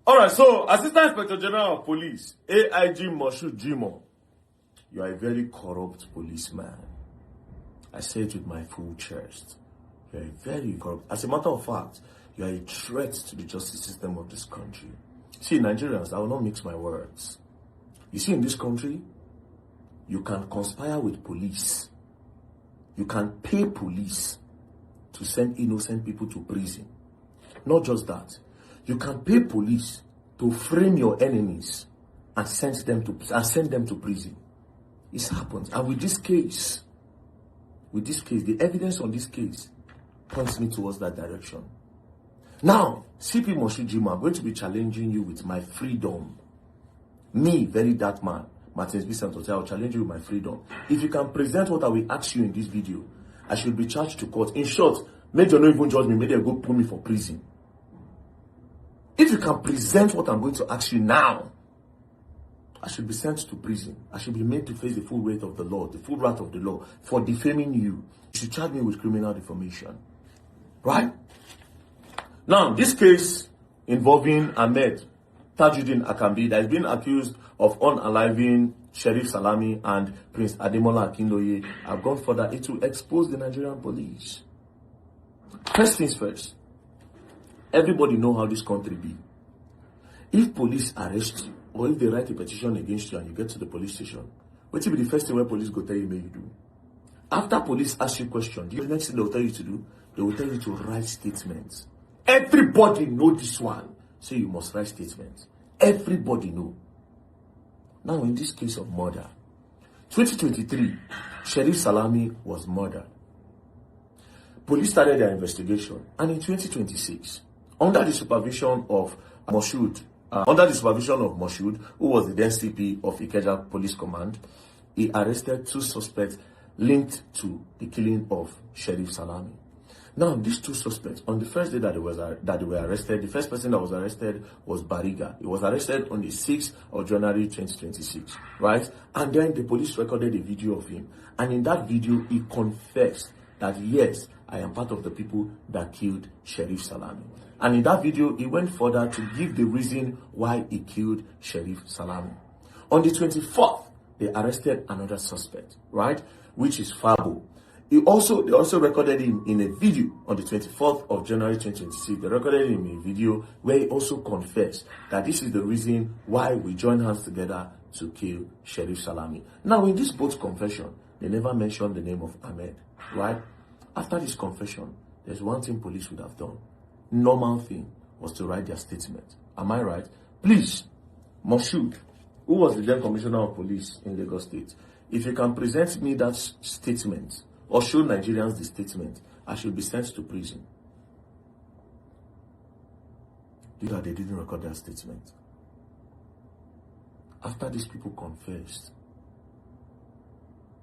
All right, so Assistant Inspector General of Police, AIG Moshood Jimoh, you are a very corrupt policeman. I say it with my full chest. You are a very corrupt. As a matter of fact, you are a threat to the justice system of this country. See, Nigerians, I will not mix my words. You see, in this country, you can conspire with police. You can pay police to send innocent people to prison. Not just that. You can pay police to frame your enemies and send them to prison. It happens. And with this case, the evidence on this case points me towards that direction. Now, CP Moshood Jimoh, I'm going to be challenging you with my freedom. Me, very dark man, Martins B. Santos, I will challenge you with my freedom. If you can present what I will ask you in this video, I should be charged to court. In short, make them not even judge me, make them go put me for prison. If you can present what I'm going to ask you now, I should be sent to prison. I should be made to face the full weight of the law, the full wrath of the law for defaming you. You should charge me with criminal defamation. Right? Now, this case involving Ahmed Tajuddin Akambi that is being accused of unaliving Sheriff Salami and Prince Ademola Akinloye have gone further. It will expose the Nigerian police. First things first, everybody know how this country be. If police arrest you, or if they write a petition against you and you get to the police station, what will be the first thing where police go tell you may you do? After police ask you questions, the next thing they will tell you to do, they will tell you to write statements. Everybody know this one. So you must write statements. Everybody know. Now in this case of murder, 2023, Sheriff Salami was murdered. Police started their investigation, and in 2026, under the supervision of Moshood, who was the then CP of Ikeja Police Command, he arrested 2 suspects linked to the killing of Sheriff Salami. Now, these 2 suspects, on the first day that they were arrested, the first person that was arrested was Bariga. He was arrested on the 6th of January 2026, right? And then the police recorded a video of him. And in that video, he confessed that, yes, I am part of the people that killed Sheriff Salami. And in that video, he went further to give the reason why he killed Sheriff Salami. On the 24th, they arrested another suspect, right? Which is Fabo. They also recorded him in a video on the 24th of January 2026. They recorded him in a video where he also confessed that this is the reason why we joined hands together to kill Sheriff Salami. Now, in this both confession, they never mentioned the name of Ahmed, right? After this confession, there's one thing police would have done. Normal thing was to write their statement. Am I right? Please, Moshood, who was the then Commissioner of Police in Lagos State, if you can present me that statement or show Nigerians the statement, I should be sent to prison. You know, they didn't record that statement. After these people confessed,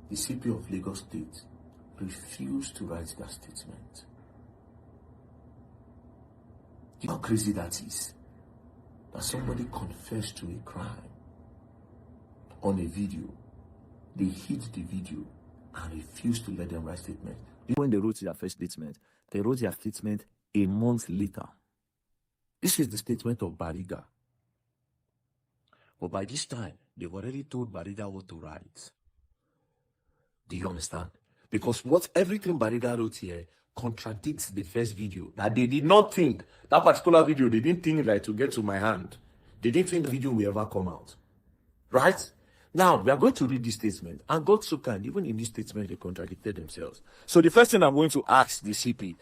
the CP of Lagos State refused to write that statement. You know how crazy that is? That somebody confessed to a crime on a video. They hid the video and refused to let them write statement. When they wrote their first statement, they wrote their statement a month later. This is the statement of Bariga. But by this time, they've already told Bariga what to write. Do you understand? Because everything Bariga wrote here contradicts the first video. That they did not think, that particular video, they didn't think that to get to my hand. They didn't think the video will ever come out. Right? Now, we are going to read this statement. And God so kind, even in this statement, they contradicted themselves. So the first thing I'm going to ask the CP,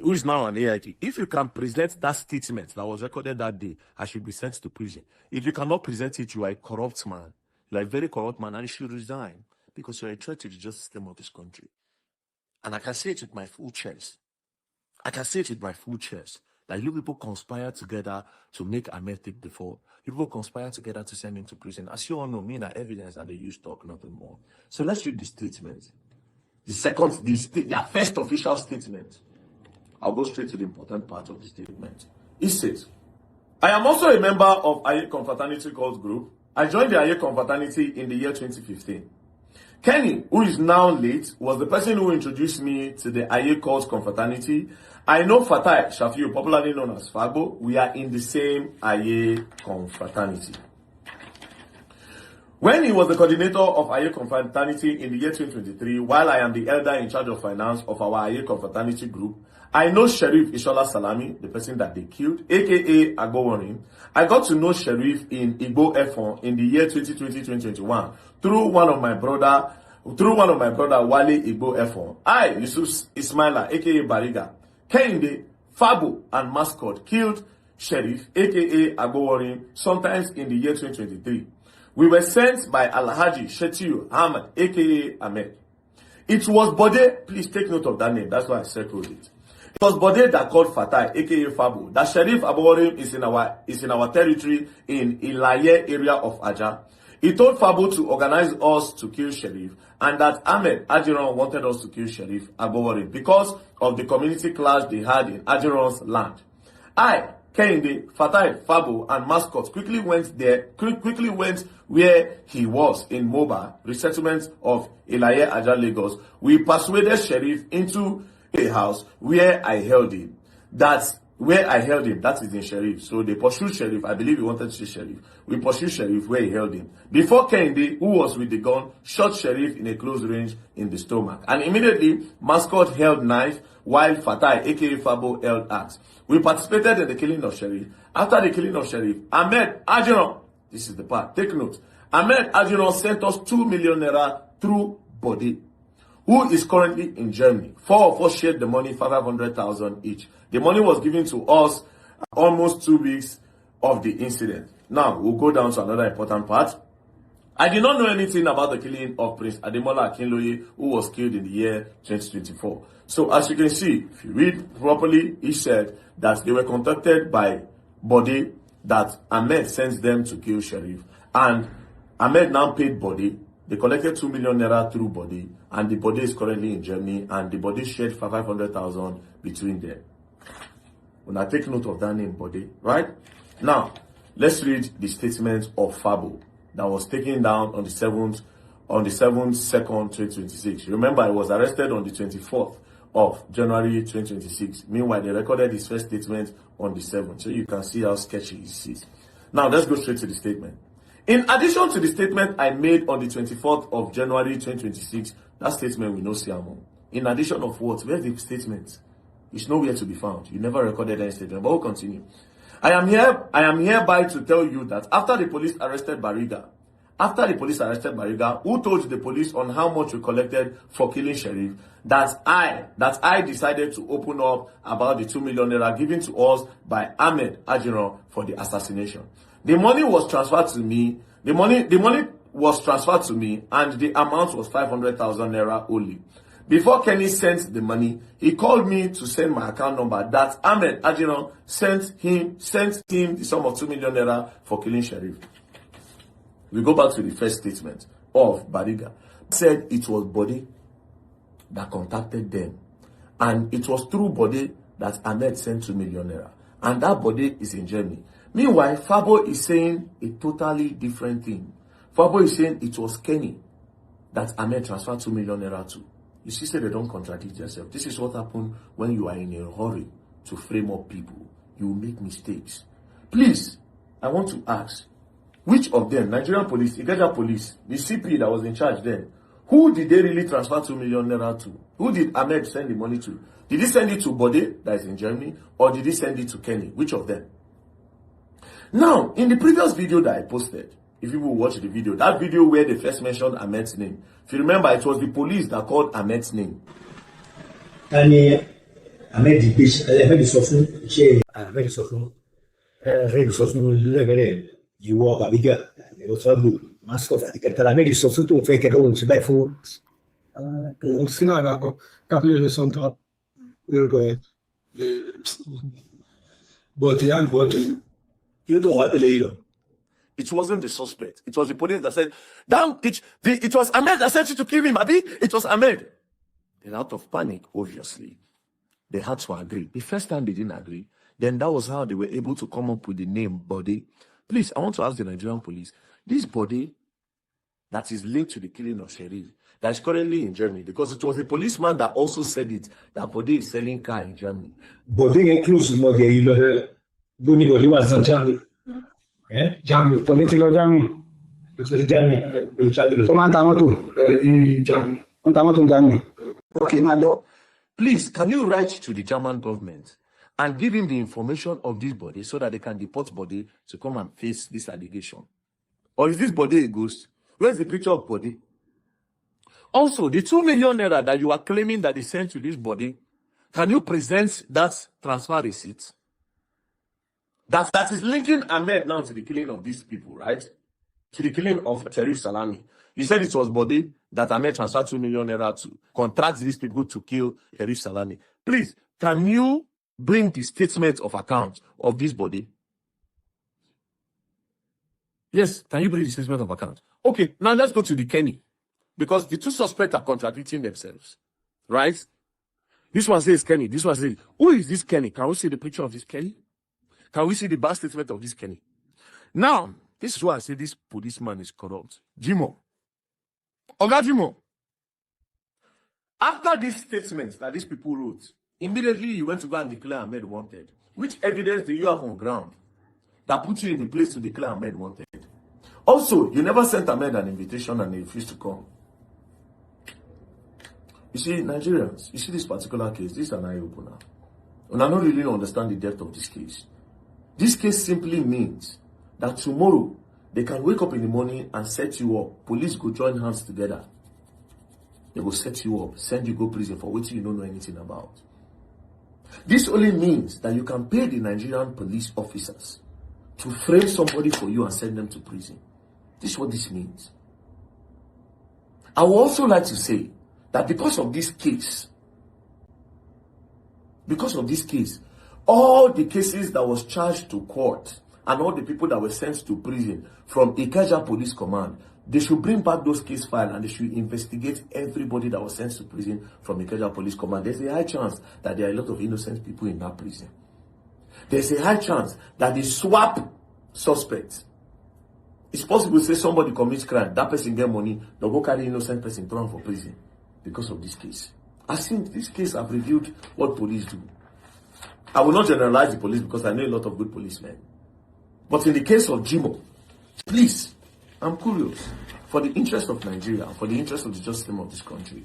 who is now an AIT, if you can present that statement that was recorded that day, I should be sent to prison. If you cannot present it, you are a corrupt man. You are a very corrupt man, and you should resign. Because you are a threat to the justice system of this country. And I can say it with my full chest. That you people conspire together to make Ahmed take the fall. You people conspire together to send him to prison. As you all know, me and evidence that they use talk, nothing more. So let's read the statement. Their first official statement. I'll go straight to the important part of the statement. It says, I am also a member of Aye Confraternity Cult Group. I joined the Aye Confraternity in the year 2015. Kenny, who is now late, was the person who introduced me to the Aye cult confraternity. I know Fatai Shafiu, popularly known as Fagbo. We are in the same Aye confraternity. When he was the coordinator of Aye confraternity in the year 2023, while I am the elder in charge of finance of our Aye confraternity group, I know Sheriff Ishola Salami, the person that they killed, aka Agboworin. I got to know Sheriff in Igbo Efon in the year 2020-2021 through one of my brother Wale Igbo Efon. I, Yusuf Ismaila, aka Bariga, Kehinde, Fabo, and Mascot killed Sheriff, aka Agboworin, sometimes in the year 2023. We were sent by Alhaji Shetiu Ahmed, aka Ahmed. It was Bode, please take note of that name, that's why I circled it. It was Bode that called Fatai, aka Fabo, that Sheriff Agboworin is in our territory in Ilaye area of Aja. He told Fabo to organize us to kill Sheriff, and that Ahmed Ajiron wanted us to kill Sheriff Agboworin because of the community clash they had in Ajiron's land. I, Kehinde, Fatai, Fabo, and Mascot quickly went where he was in Moba, resettlement of Ilaye Aja, Lagos. We persuaded Sheriff into a house where I held him. That is in Sheriff. So they pursued Sheriff. I believe he wanted to see Sheriff. We pursued Sheriff where he held him. Before Kehinde, who was with the gun, shot Sheriff in a close range in the stomach. And immediately, Mascot held knife while Fatai, aka Fabo, held axe. We participated in the killing of Sheriff. After the killing of Sheriff, Ahmed Ajiron, this is the part, take note. Ahmed Ajiron sent us 2 million naira through Bode, who is currently in Germany. 4 of us shared the money, 500,000 each. The money was given to us almost 2 weeks of the incident. Now, we'll go down to another important part. I did not know anything about the killing of Prince Ademola Akinloye, who was killed in the year 2024. So, as you can see, if you read properly, he said that they were contacted by Bode, that Ahmed sent them to kill Sheriff. And Ahmed now paid Bode. They collected 2 million naira through Bode, and the Bode is currently in Germany, and the Bode shared for 500,000 between them. When I take note of that name, Bode, right? Now, let's read the statement of Fabo that was taken down on the 7th, 2nd, 2026. Remember, I was arrested on the 24th of January 2026. Meanwhile, they recorded his first statement on the 7th. So you can see how sketchy it is. Now, let's go straight to the statement. In addition to the statement I made on the 24th of January 2026, that statement we know Siamon. In addition of what? Where's the statement? It's nowhere to be found. You never recorded any statement, but we'll continue. I am hereby to tell you that after the police arrested Bariga, who told the police on how much we collected for killing Sheriff, that I decided to open up about the 2 million naira given to us by Ahmed Ajiron for the assassination. The money was transferred to me. The money was transferred to me, and the amount was 500,000 naira only. Before Kenny sent the money, he called me to send my account number that Ahmed Ajiron sent him the sum of 2 million naira for killing Sheriff. We go back to the first statement of Bariga. He said it was Bode that contacted them, and it was through Bode that Ahmed sent 2 million naira, and that Bode is in Germany. Meanwhile, Fabo is saying a totally different thing. Fabo is saying it was Kenny that Ahmed transferred 2 million naira to. You see, say they don't contradict themselves. This is what happened when you are in a hurry to frame up people. You will make mistakes. Please, I want to ask, which of them, Nigerian police, Ikeja police, the CP that was in charge then, who did they really transfer 2 million naira to? Who did Ahmed send the money to? Did he send it to Bode, that is in Germany, or did he send it to Kenny? Which of them? Now, in the previous video that I posted, if you will watch the video, that video where they first mentioned Ahmed's name, if you remember, it was the police that called Ahmed's name. Ahmed It wasn't the suspect. It was the police that said, damn, it was Ahmed that sent you to kill him, Abi. It was Ahmed. Then out of panic, obviously, they had to agree. The first time they didn't agree, then that was how they were able to come up with the name Bode. Please, I want to ask the Nigerian police, this Bode, that is linked to the killing of Sherif that is currently in Germany, because it was a policeman that also said it, that Bode is selling car in Germany. Bode includes more than you know. Buni Bode was in Germany. Germany, political Germany. Germany. Someone Germany. Germany. Okay, now, please, can you write to the German government and give him the information of this body so that they can deport Bode to come and face this allegation? Or is this Bode a ghost? Where's the picture of Bode? Also, the 2 million naira that you are claiming that they sent to this body, can you present that transfer receipt? That is linking Ahmed now to the killing of these people, right? To the killing of Sherif Salami. You said it was Bode that Ahmed transferred 2 million naira to contract these people to kill Sherif Salami. Please, can you bring the statement of account of this body? Yes, can you bring the statement of account? Okay, now let's go to the Kenny. Because the two suspects are contradicting themselves, right? This one says Kenny, this one says, who is this Kenny? Can we see the picture of this Kenny? Can we see the bad statement of this Kenny? Now, this is why I say this policeman is corrupt. Jimo. Oga Jimo. After these statements that these people wrote, immediately you went to go and declare Ahmed wanted. Which evidence do you have on ground that puts you in the place to declare Ahmed wanted? Also, you never sent Ahmed an invitation and he refused to come. You see, Nigerians, you see this particular case, this is an eye-opener. And I don't really understand the depth of this case. This case simply means that tomorrow, they can wake up in the morning and set you up. Police go join hands together. They will set you up, send you go prison for which you don't know anything about. This only means that you can pay the Nigerian police officers to frame somebody for you and send them to prison. This is what this means. I would also like to say that because of this case, all the cases that was charged to court and all the people that were sent to prison from Ikeja Police Command, they should bring back those case files and they should investigate everybody that was sent to prison from Ikeja Police Command. There's a high chance that there are a lot of innocent people in that prison. There's a high chance that they swap suspects. It's possible to say somebody commits crime, that person get money, they'll go carry innocent person, throw him for prison because of this case. I think this case have revealed what police do. I will not generalize the police because I know a lot of good policemen. But in the case of Jimo, please, I'm curious, for the interest of Nigeria, for the interest of the justice system of this country,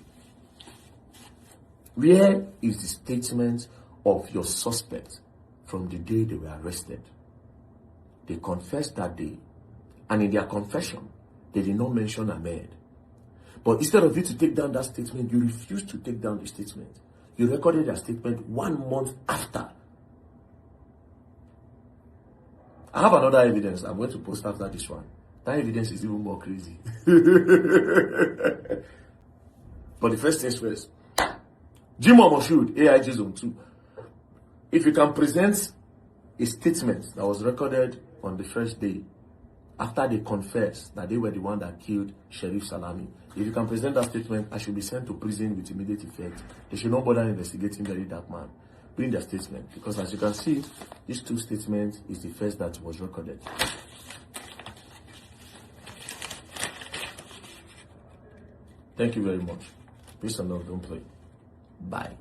where is the statement of your suspect from the day they were arrested? They confessed that day, and in their confession, they did not mention Ahmed. But instead of you to take down that statement, you refused to take down the statement. You recorded their statement 1 month after. I have another evidence I'm going to post after this one. That evidence is even more crazy. But the first things first. Jimo Moshood, AIG Zone 2. If you can present a statement that was recorded on the first day, after they confessed that they were the one that killed Sherif Salami, if you can present that statement, I should be sent to prison with immediate effect. They should not bother investigating very dark man. Bring their statement. Because as you can see, these two statements is the first that was recorded. Thank you very much. Peace and love. Don't play. Bye.